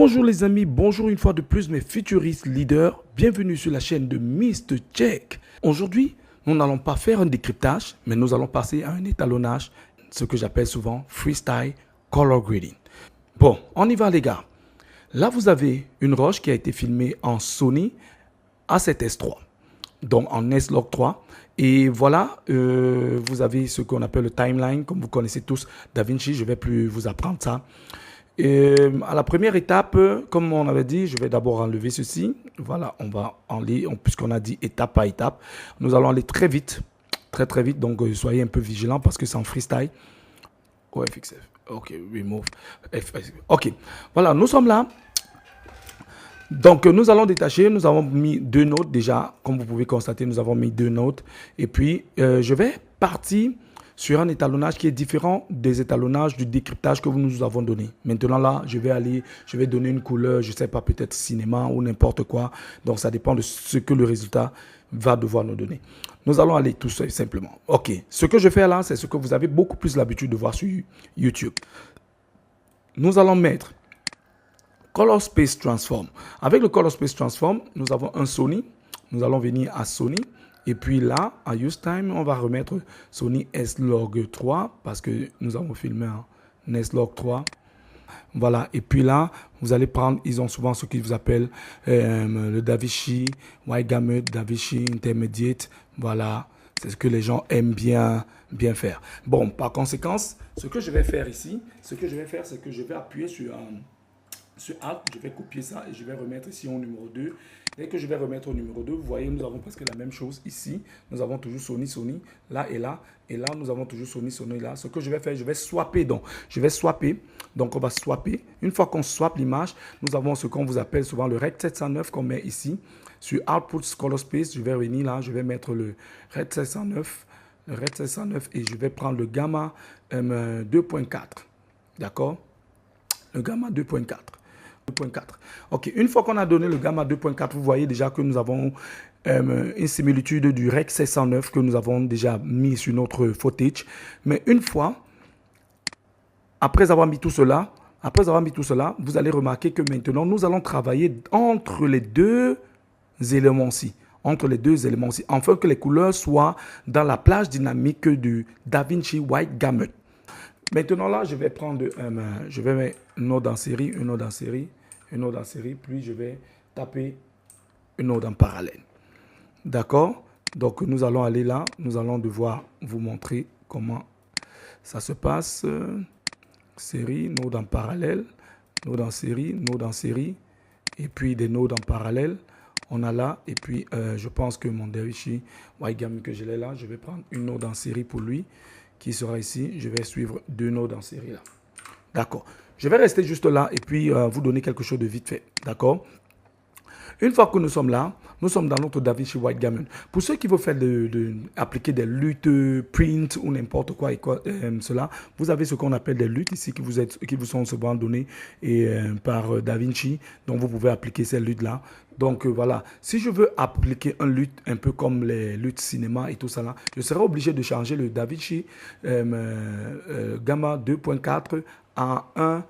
Bonjour les amis, bonjour une fois de plus mes futuristes leaders. Bienvenue sur la chaîne de Mr. Check. Aujourd'hui, nous n'allons pas faire un décryptage, mais nous allons passer à un étalonnage, ce que j'appelle souvent freestyle color grading. Bon, on y va les gars. Là, vous avez une roche qui a été filmée en Sony A7S3, donc en S-Log 3. Et voilà, vous avez ce qu'on appelle le timeline, comme vous connaissez tous DaVinci. Je ne vais plus vous apprendre ça. Et à la première étape, comme on avait dit, je vais d'abord enlever ceci. Voilà, on va enlever, puisqu'on a dit étape par étape. Nous allons aller très vite, très vite. Donc, soyez un peu vigilants parce que c'est en freestyle. OFXF, ok, remove, FX. Ok, voilà, nous sommes là. Donc, nous allons détacher. Nous avons mis deux notes déjà. Comme vous pouvez constater, nous avons mis deux notes. Et puis, je vais partir sur un étalonnage qui est différent des étalonnages du décryptage que nous avons donné. Maintenant là, je vais donner une couleur, je ne sais pas, peut-être cinéma ou n'importe quoi. Donc ça dépend de ce que le résultat va devoir nous donner. Nous allons aller tout seul simplement. Ok, ce que je fais là, c'est ce que vous avez beaucoup plus l'habitude de voir sur YouTube. Nous allons mettre Color Space Transform. Avec le Color Space Transform, nous avons un Sony. Nous allons venir à Sony. Et puis là, à Use Time, on va remettre Sony S-Log 3 parce que nous avons filmé un S-Log 3. Voilà. Et puis là, vous allez prendre, ils ont souvent ce qu'ils vous appellent le DaVinci, Wide Gamut, DaVinci Intermediate. Voilà. C'est ce que les gens aiment bien faire. Bon, par conséquent, ce que je vais faire ici, c'est que je vais appuyer sur Alt, je vais copier ça et je vais remettre ici au numéro 2. Dès que je vais remettre au numéro 2, vous voyez, nous avons presque la même chose ici. Nous avons toujours Sony, là et là. Et là, nous avons toujours Sony, là. Ce que je vais faire, je vais swapper. Donc, on va swapper. Une fois qu'on swap l'image, nous avons ce qu'on vous appelle souvent le Rec 709 qu'on met ici. Sur Output Color Space, je vais venir là, je vais mettre le Rec 709. Et je vais prendre le Gamma 2.4. D'accord? Le Gamma 2.4. Ok, une fois qu'on a donné le gamma 2.4, vous voyez déjà que nous avons une similitude du Rec 709 que nous avons déjà mis sur notre footage. Mais une fois, après avoir mis tout cela, vous allez remarquer que maintenant, nous allons travailler entre les deux éléments-ci. Afin que les couleurs soient dans la plage dynamique du DaVinci Wide Gamut. Maintenant là, je vais prendre, je vais mettre une node en série, puis je vais taper une node en parallèle. D'accord? Donc nous allons aller là, nous allons devoir vous montrer comment ça se passe. Série, node en parallèle, node en série, et puis des nodes en parallèle. On a là, et puis je pense que mon DaVinci Wide Gamut que je l'ai là, je vais prendre une node en série pour lui, qui sera ici. Je vais suivre deux nodes en série là. D'accord. Je vais rester juste là et puis vous donner quelque chose de vite fait. D'accord. Une fois que nous sommes là, nous sommes dans notre DaVinci Wide Gamut. Pour ceux qui veulent faire appliquer des luttes print ou n'importe quoi et cela, vous avez ce qu'on appelle des luttes ici qui vous sont souvent données par DaVinci. Donc vous pouvez appliquer ces luttes là. Donc voilà, si je veux appliquer un lutte un peu comme les luttes cinéma et tout ça là, je serai obligé de changer le DaVinci Gamma 2.4 à un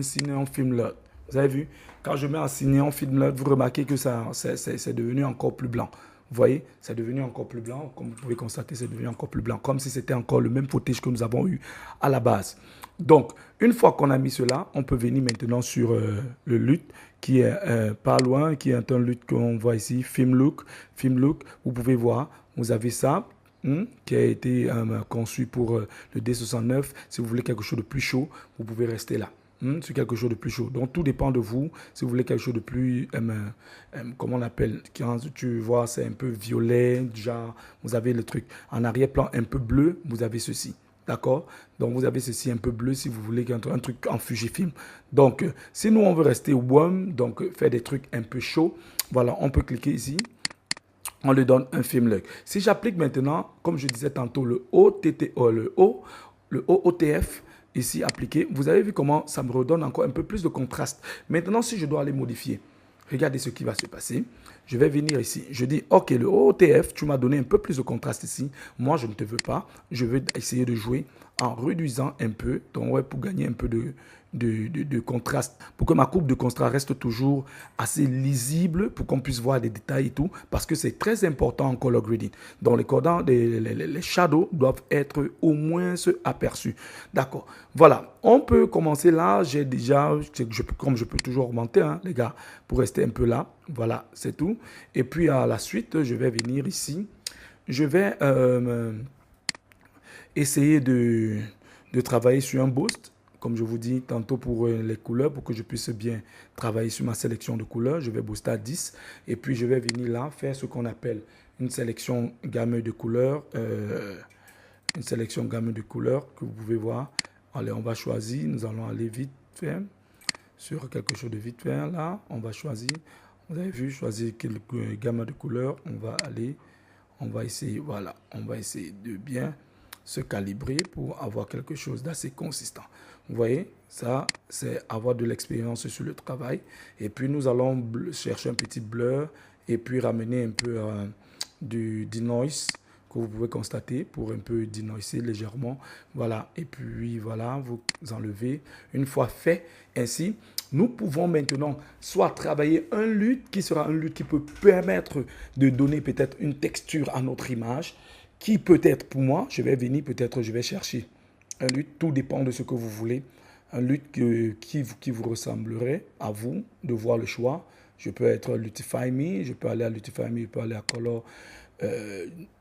Cineon Film LUT. Vous avez vu, quand je mets un Cineon Film LUT, vous remarquez que c'est devenu encore plus blanc. Vous voyez, c'est devenu encore plus blanc. Comme vous pouvez constater, c'est devenu encore plus blanc. Comme si c'était encore le même footage que nous avons eu à la base. Donc, une fois qu'on a mis cela, on peut venir maintenant sur le LUT qui est pas loin, qui est un LUT qu'on voit ici, Film Look. Vous pouvez voir, vous avez ça. Qui a été conçu pour le D69. Si vous voulez quelque chose de plus chaud, vous pouvez rester là. Sur quelque chose de plus chaud. Donc, tout dépend de vous. Si vous voulez quelque chose de plus, comment on appelle, quand tu vois, c'est un peu violet, genre, vous avez le truc en arrière-plan un peu bleu, vous avez ceci. D'accord? Donc, vous avez ceci un peu bleu si vous voulez un truc en Fujifilm. Donc, si nous, on veut rester warm, donc faire des trucs un peu chauds, voilà, on peut cliquer ici. On lui donne un film look. Si j'applique maintenant, comme je disais tantôt, le OOTF, ici appliqué, vous avez vu comment ça me redonne encore un peu plus de contraste. Maintenant, si je dois aller modifier, regardez ce qui va se passer. Je vais venir ici. Je dis, OK, le OOTF, tu m'as donné un peu plus de contraste ici. Moi, je ne te veux pas. Je veux essayer de jouer en réduisant un peu. Donc, ouais, pour gagner un peu de contraste, pour que ma courbe de contraste reste toujours assez lisible, pour qu'on puisse voir les détails et tout, parce que c'est très important en color grading. Donc les shadows doivent être au moins aperçus. D'accord. Voilà. On peut commencer là. J'ai déjà, comme je peux toujours augmenter, hein, les gars, pour rester un peu là. Voilà, c'est tout. Et puis à la suite, je vais venir ici. Je vais essayer de travailler sur un boost, comme je vous dis tantôt pour les couleurs, pour que je puisse bien travailler sur ma sélection de couleurs. Je vais booster à 10 et puis je vais venir là faire ce qu'on appelle une sélection gamme de couleurs. Une sélection gamme de couleurs que vous pouvez voir. Allez, on va choisir, nous allons aller vite faire sur quelque chose de vite fait là. On va choisir, vous avez vu, choisir quelle gamme de couleurs. On va aller, on va essayer, voilà, on va essayer de bien se calibrer pour avoir quelque chose d'assez consistant. Vous voyez, ça, c'est avoir de l'expérience sur le travail. Et puis, nous allons chercher un petit blur et puis ramener un peu du noise que vous pouvez constater pour un peu denoiser légèrement. Voilà, et puis voilà, vous enlevez. Une fois fait ainsi, nous pouvons maintenant soit travailler un LUT qui sera un LUT qui peut permettre de donner peut-être une texture à notre image, qui peut-être pour moi, je vais venir, peut-être je vais chercher un LUT, tout dépend de ce que vous voulez. Un LUT qui vous ressemblerait à vous, de voir le choix. Je peux être Lutify Me, je peux aller à Lutify Me, je peux aller à Color.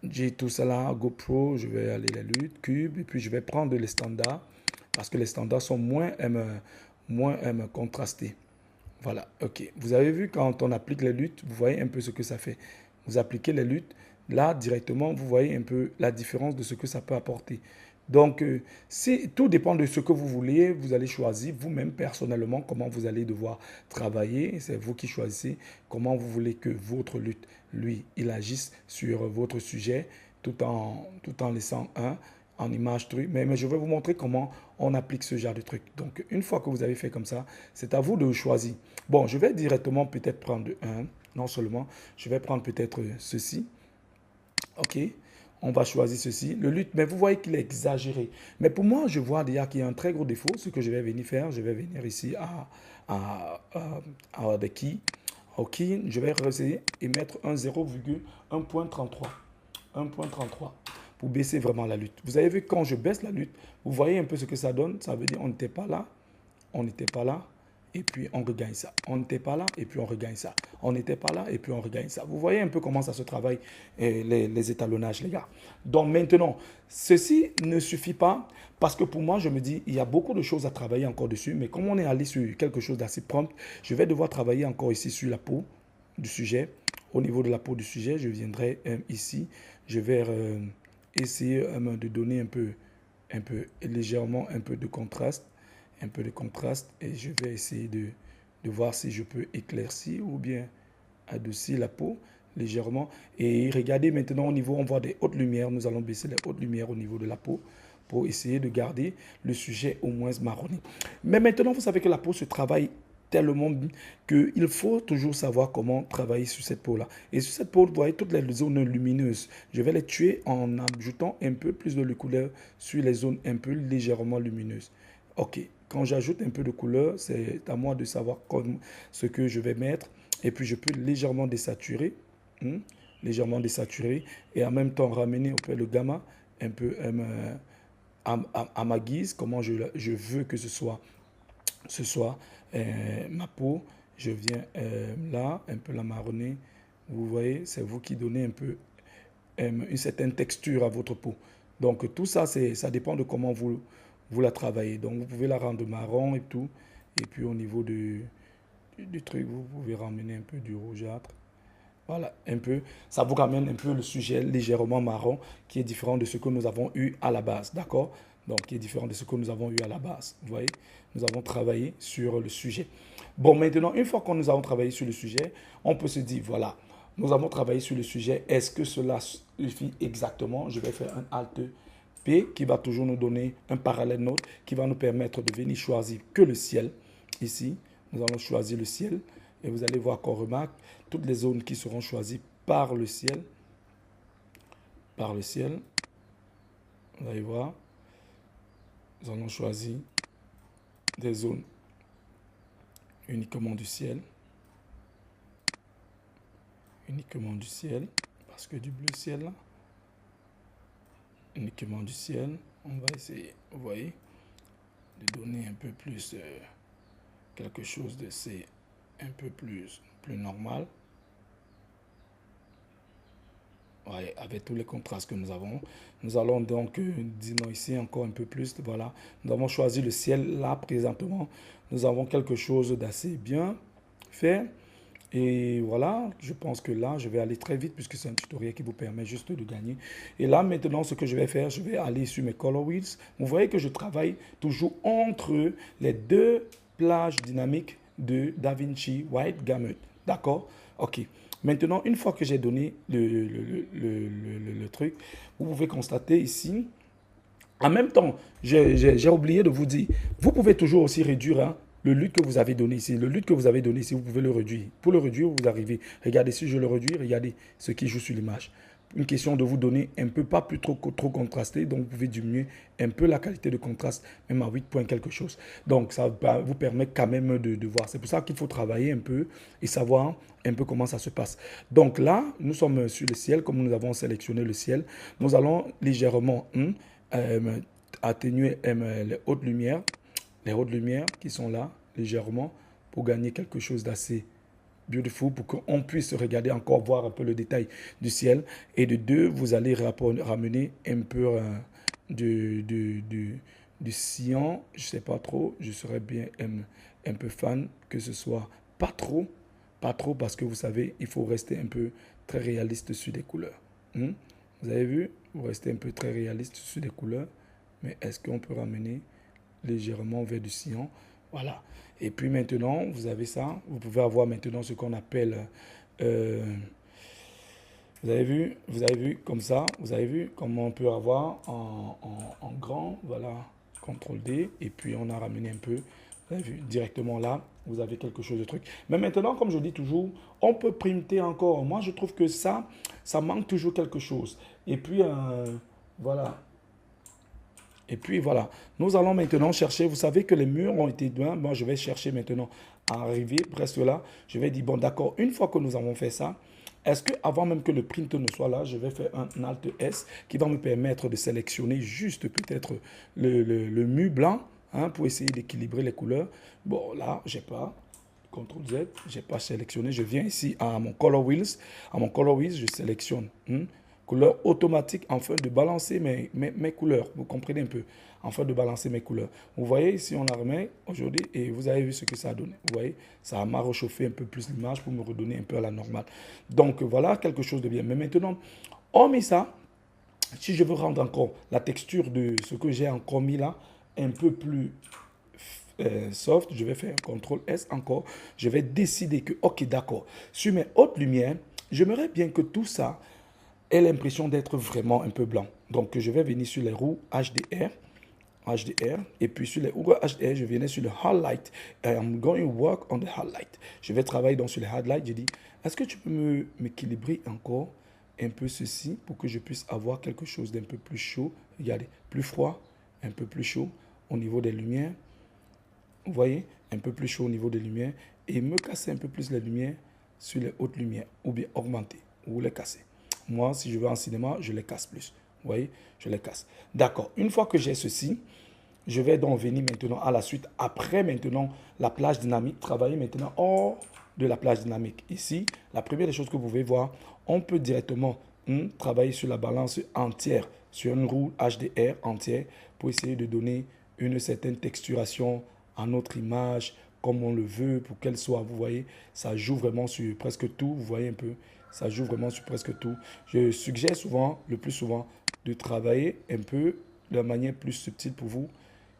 J'ai tout ça là, GoPro, je vais aller les luttes, Cube, et puis je vais prendre les standards, parce que les standards sont moins contrastés. Voilà, ok. Vous avez vu quand on applique les luttes, vous voyez un peu ce que ça fait. Vous appliquez les luttes, là directement, vous voyez un peu la différence de ce que ça peut apporter. Donc, tout dépend de ce que vous voulez. Vous allez choisir vous-même personnellement comment vous allez devoir travailler. C'est vous qui choisissez comment vous voulez que votre lutte, lui, il agisse sur votre sujet tout en laissant en image truc. Mais je vais vous montrer comment on applique ce genre de truc. Donc, une fois que vous avez fait comme ça, c'est à vous de choisir. Bon, je vais directement peut-être prendre un. Non seulement, je vais prendre peut-être ceci. OK. On va choisir ceci, le lutte, mais vous voyez qu'il est exagéré. Mais pour moi, je vois déjà qu'il y a un très gros défaut. Ce que je vais venir faire, je vais venir ici à the key. OK, je vais essayer et mettre un 0,1.33. 1.33 pour baisser vraiment la lutte. Vous avez vu, quand je baisse la lutte, vous voyez un peu ce que ça donne. Ça veut dire on n'était pas là, on n'était pas là, et puis on regagne ça. On n'était pas là, et puis on regagne ça. On n'était pas là, et puis on regagne ça. Vous voyez un peu comment ça se travaille, les étalonnages, les gars. Donc maintenant, ceci ne suffit pas, parce que pour moi, je me dis, il y a beaucoup de choses à travailler encore dessus, mais comme on est allé sur quelque chose d'assez prompt, je vais devoir travailler encore ici sur la peau du sujet. Au niveau de la peau du sujet, je viendrai ici, je vais essayer de donner légèrement un peu de contraste, et je vais essayer de voir si je peux éclaircir ou bien adoucir la peau légèrement. Et regardez maintenant au niveau, on voit des hautes lumières, nous allons baisser les hautes lumières au niveau de la peau pour essayer de garder le sujet au moins marronné. Mais maintenant, vous savez que la peau se travaille tellement qu'il faut toujours savoir comment travailler sur cette peau-là. Et sur cette peau, vous voyez toutes les zones lumineuses. Je vais les tuer en ajoutant un peu plus de couleur sur les zones un peu légèrement lumineuses. Ok, quand j'ajoute un peu de couleur, c'est à moi de savoir ce que je vais mettre. Et puis, je peux légèrement désaturer. Légèrement désaturer. Et en même temps, ramener un peu le gamma un peu à ma guise. Comment je veux que ce soit ma peau. Je viens là, un peu la marronner. Vous voyez, c'est vous qui donnez un peu une certaine texture à votre peau. Donc tout ça, ça dépend de comment vous la travaillez. Donc vous pouvez la rendre marron et tout. Et puis au niveau du truc, vous pouvez ramener un peu du rougeâtre. Voilà, un peu. Ça vous ramène un peu le sujet légèrement marron qui est différent de ce que nous avons eu à la base. D'accord? Donc, qui est différent de ce que nous avons eu à la base. Vous voyez? Nous avons travaillé sur le sujet. Bon, maintenant, une fois que nous avons travaillé sur le sujet, on peut se dire, voilà, nous avons travaillé sur le sujet. Est-ce que cela suffit exactement? Je vais faire un Alt P qui va toujours nous donner un parallèle note qui va nous permettre de venir choisir que le ciel. Ici, nous allons choisir le ciel. Et vous allez voir qu'on remarque toutes les zones qui seront choisies par le ciel. Par le ciel. Vous allez voir. Nous allons choisir des zones uniquement du ciel. Uniquement du ciel. Parce que du bleu ciel là. Uniquement du ciel. On va essayer, vous voyez, de donner un peu plus quelque chose de c'est un peu plus normal. Ouais, avec tous les contrastes que nous avons. Nous allons donc, disons ici encore un peu plus, voilà. Nous avons choisi le ciel là présentement. Nous avons quelque chose d'assez bien fait. Et voilà, je pense que là, je vais aller très vite puisque c'est un tutoriel qui vous permet juste de gagner. Et là, maintenant, ce que je vais faire, je vais aller sur mes color wheels. Vous voyez que je travaille toujours entre les deux plages dynamiques de DaVinci White Gamut. D'accord? Ok. Maintenant, une fois que j'ai donné le truc, vous pouvez constater ici. En même temps, j'ai oublié de vous dire, vous pouvez toujours aussi réduire hein, le LUT que vous avez donné ici. Le LUT que vous avez donné ici, vous pouvez le réduire. Pour le réduire, vous arrivez. Regardez, si je le réduis, regardez ce qui joue sur l'image. Une question de vous donner un peu, pas plus trop contrasté. Donc, vous pouvez diminuer un peu la qualité de contraste, même à 8 points quelque chose. Donc, ça vous permet quand même de voir. C'est pour ça qu'il faut travailler un peu et savoir un peu comment ça se passe. Donc là, nous sommes sur le ciel. Comme nous avons sélectionné le ciel, nous allons légèrement atténuer les hautes lumières qui sont là, légèrement, pour gagner quelque chose d'assez beautiful, pour qu'on puisse regarder encore, voir un peu le détail du ciel. Et de deux, vous allez ramener un peu du cyan, je sais pas trop, je serais bien un peu fan que ce soit pas trop parce que vous savez, il faut rester un peu très réaliste sur des couleurs. Vous avez vu, vous restez un peu très réaliste sur des couleurs, mais est-ce qu'on peut ramener légèrement vers du cyan? Voilà. Et puis maintenant, vous avez ça. Vous pouvez avoir maintenant ce qu'on appelle... vous avez vu comme ça. Vous avez vu comment on peut avoir en grand. Voilà. CTRL D. Et puis on a ramené un peu. Vous avez vu directement là. Vous avez quelque chose de truc. Mais maintenant, comme je dis toujours, on peut printer encore. Moi, je trouve que ça manque toujours quelque chose. Et puis, voilà. Et puis voilà, nous allons maintenant chercher, vous savez que les murs ont été loin, moi je vais chercher maintenant à arriver presque là. Je vais dire, bon d'accord, une fois que nous avons fait ça, est-ce que avant même que le print ne soit là, je vais faire un Alt S qui va me permettre de sélectionner juste peut-être le mur blanc hein, pour essayer d'équilibrer les couleurs. Bon là, j'ai pas. CTRL Z, j'ai pas sélectionné. Je viens ici à mon Color Wheels. À mon Color Wheels, je sélectionne couleur automatique afin de balancer mes couleurs. Vous comprenez un peu? Afin de balancer mes couleurs. Vous voyez ici, on la remet aujourd'hui et vous avez vu ce que ça a donné. Vous voyez, ça m'a réchauffé un peu plus l'image pour me redonner un peu à la normale. Donc voilà quelque chose de bien. Mais maintenant, on met ça. Si je veux rendre encore la texture de ce que j'ai encore mis là un peu plus soft, je vais faire un CTRL S encore. Je vais décider que, ok, d'accord, sur mes hautes lumières, j'aimerais bien que tout ça ait l'impression d'être vraiment un peu blanc. Donc, je vais venir sur les roues HDR, et puis sur les roues HDR, je viens sur le highlight. I'm going to work on the highlight. Je vais travailler donc sur les highlights. Je dis, est-ce que tu peux m'équilibrer encore un peu ceci pour que je puisse avoir quelque chose d'un peu plus chaud. Regardez, plus froid, un peu plus chaud au niveau des lumières. Vous voyez, un peu plus chaud au niveau des lumières et me casser un peu plus les lumières sur les hautes lumières ou bien augmenter ou les casser. Moi, si je veux en cinéma, je les casse plus. Vous voyez, je les casse. D'accord. Une fois que j'ai ceci, je vais donc venir maintenant à la suite. Après maintenant la plage dynamique, travailler maintenant hors de la plage dynamique. Ici, la première des choses que vous pouvez voir, on peut directement travailler sur la balance entière, sur une roue HDR entière pour essayer de donner une certaine texturation à notre image comme on le veut pour qu'elle soit. Vous voyez, ça joue vraiment sur presque tout. Vous voyez un peu, ça joue vraiment sur presque tout. Je suggère souvent, le plus souvent, de travailler un peu de manière plus subtile pour vous,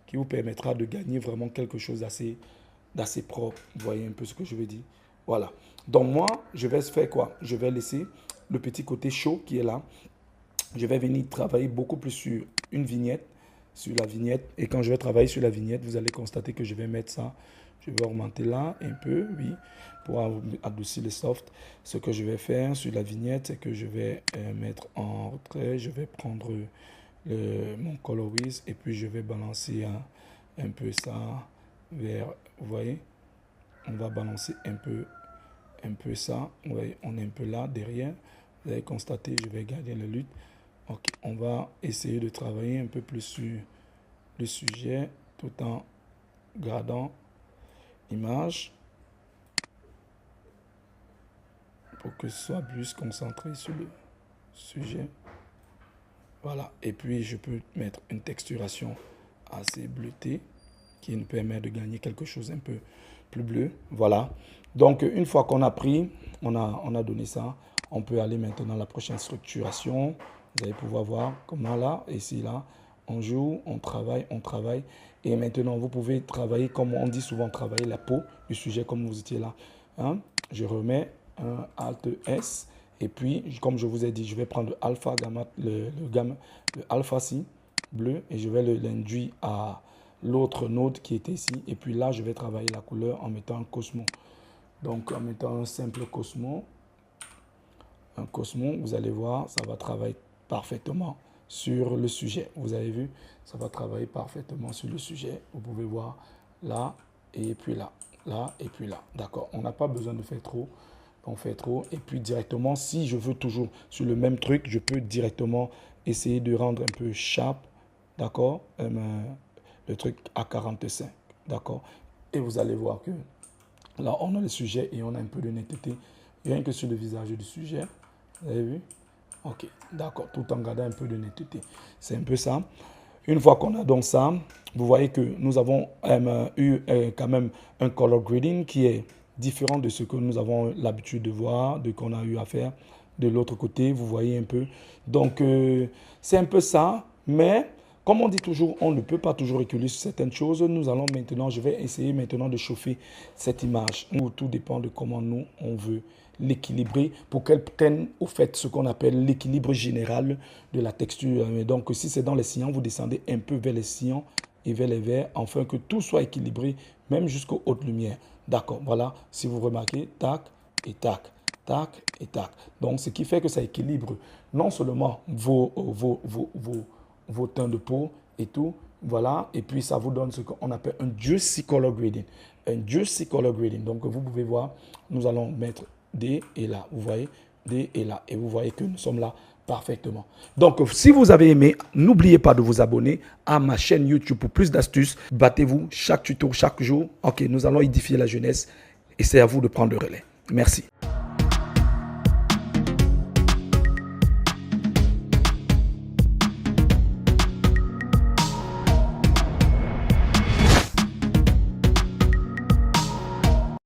qui vous permettra de gagner vraiment quelque chose d'assez propre. Vous voyez un peu ce que je veux dire? Voilà. Donc moi, je vais faire quoi? Je vais laisser le petit côté chaud qui est là. Je vais venir travailler beaucoup plus sur une vignette, sur la vignette. Et quand je vais travailler sur la vignette, vous allez constater que je vais mettre ça. Je vais augmenter là un peu, oui, pour adoucir le soft. Ce que je vais faire sur la vignette, c'est que je vais mettre en retrait. Je vais prendre mon color wheel et puis je vais balancer un peu ça vers, vous voyez, on va balancer un peu ça. Vous voyez, on est un peu là derrière. Vous avez constaté, je vais garder la lutte. Ok, on va essayer de travailler un peu plus sur le sujet tout en gardant l'image pour que ce soit plus concentré sur le sujet. Voilà, et puis je peux mettre une texturation assez bleutée qui nous permet de gagner quelque chose un peu plus bleu. Voilà, donc une fois qu'on a pris, on a donné ça, on peut aller maintenant à la prochaine structuration. Vous allez pouvoir voir comment là, ici, là, on joue, on travaille. Et maintenant, vous pouvez travailler, comme on dit souvent, travailler la peau du sujet comme vous étiez là. Hein? Je remets un Alt S. Et puis, comme je vous ai dit, je vais prendre le alpha, gamma, le alpha ci, bleu, et je vais l'induire à l'autre node qui était ici. Et puis là, je vais travailler la couleur en mettant un Cosmo. Donc, en mettant un simple Cosmo, vous allez voir, ça va travailler parfaitement sur le sujet. Vous avez vu, ça va travailler parfaitement sur le sujet. Vous pouvez voir là, et puis là, là, et puis là. D'accord, on n'a pas besoin de faire trop. On fait trop. Et puis directement, si je veux toujours sur le même truc, je peux directement essayer de rendre un peu sharp. D'accord, le truc à 45. D'accord. Et vous allez voir que là, on a le sujet et on a un peu de netteté. Rien que sur le visage du sujet. Vous avez vu? Ok, d'accord, tout en gardant un peu de netteté. C'est un peu ça. Une fois qu'on a donc ça, vous voyez que nous avons eu quand même un color grading qui est différent de ce que nous avons l'habitude de voir, de qu'on a eu à faire de l'autre côté. Vous voyez un peu. Donc, c'est un peu ça. Mais, comme on dit toujours, on ne peut pas toujours reculer sur certaines choses. Nous allons maintenant, je vais essayer maintenant de chauffer cette image. Tout dépend de comment nous, on veut l'équilibrer pour qu'elle prenne au fait ce qu'on appelle l'équilibre général de la texture. Donc, si c'est dans les sillons, vous descendez un peu vers les sillons et vers les verts, afin que tout soit équilibré, même jusqu'aux hautes lumières. D'accord, voilà, si vous remarquez, tac et tac, tac et tac. Donc, ce qui fait que ça équilibre non seulement vos teints de peau et tout, voilà, et puis ça vous donne ce qu'on appelle un juicy color grading. Un juicy color grading. Donc, vous pouvez voir, nous allons mettre D et là, vous voyez, D et là, et vous voyez que nous sommes là parfaitement. Donc, si vous avez aimé, n'oubliez pas de vous abonner à ma chaîne YouTube pour plus d'astuces. Battez-vous chaque tuto, chaque jour. Ok, nous allons édifier la jeunesse et c'est à vous de prendre le relais. Merci.